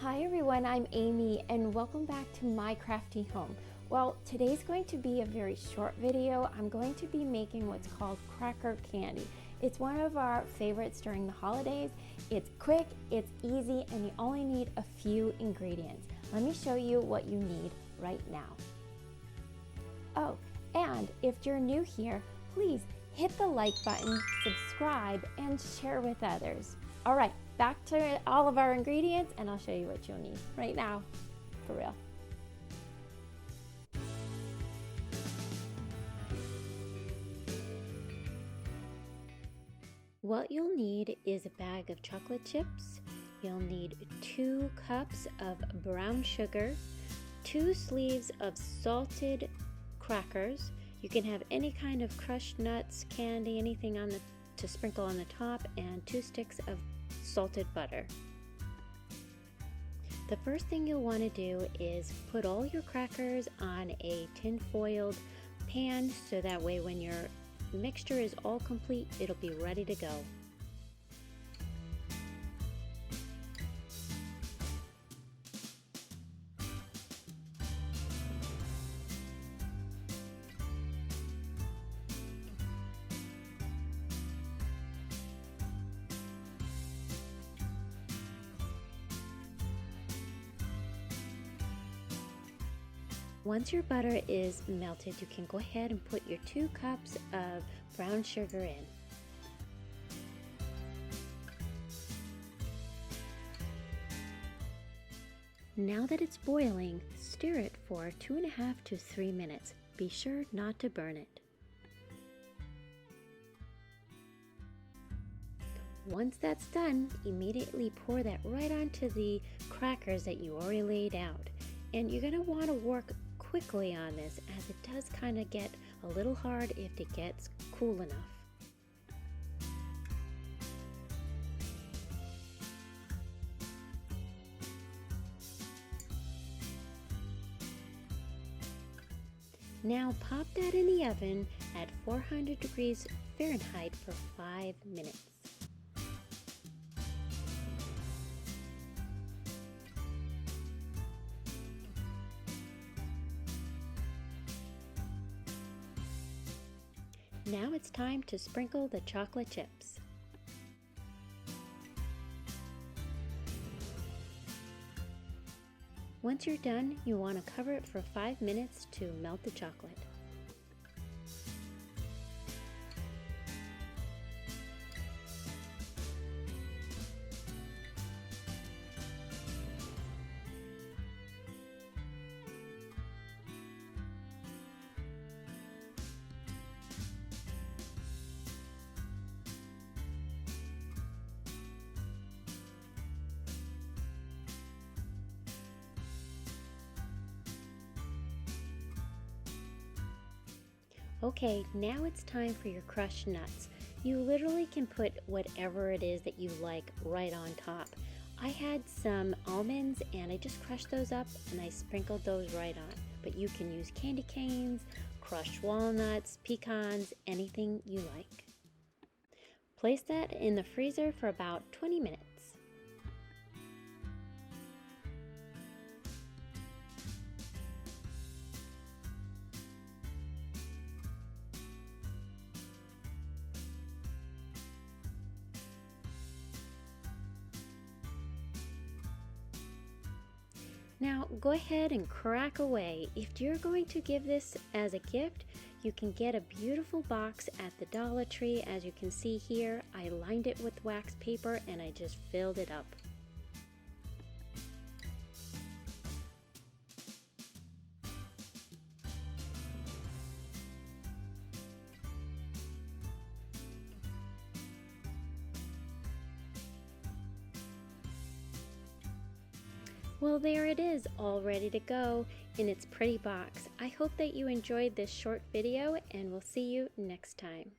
Hi everyone, I'm Amy and welcome back to My Crafty Home. Well, today's going to be a very short video. I'm going to be making what's called cracker candy. It's one of our favorites during the holidays. It's quick, it's easy, and you only need a few ingredients. Let me show you what you need right now. Oh, and if you're new here, please hit the like button, subscribe, and share with others. All right, back to all of our ingredients and I'll show you what you'll need right now, for real. What you'll need is a bag of chocolate chips. You'll need 2 cups of brown sugar, 2 sleeves of salted crackers. You can have any kind of crushed nuts, candy, anything to sprinkle on the top, and 2 sticks of salted butter. The first thing you'll want to do is put all your crackers on a tin-foiled pan so that way when your mixture is all complete, it'll be ready to go. Once your butter is melted, you can go ahead and put your 2 cups of brown sugar in. Now that it's boiling, stir it for 2.5 to 3 minutes. Be sure not to burn it. Once that's done, immediately pour that right onto the crackers that you already laid out. And you're going to want to work quickly on this as it does kind of get a little hard if it gets cool enough. Now pop that in the oven at 400 degrees Fahrenheit for 5 minutes. Now it's time to sprinkle the chocolate chips. Once you're done, you want to cover it for 5 minutes to melt the chocolate. Okay, now it's time for your crushed nuts. You literally can put whatever it is that you like right on top. I had some almonds and I just crushed those up and I sprinkled those right on. But you can use candy canes, crushed walnuts, pecans, anything you like. Place that in the freezer for about 20 minutes. Now go ahead and crack away. If you're going to give this as a gift, you can get a beautiful box at the Dollar Tree. As you can see here, I lined it with wax paper and I just filled it up. Well, there it is, all ready to go in its pretty box. I hope that you enjoyed this short video and we'll see you next time.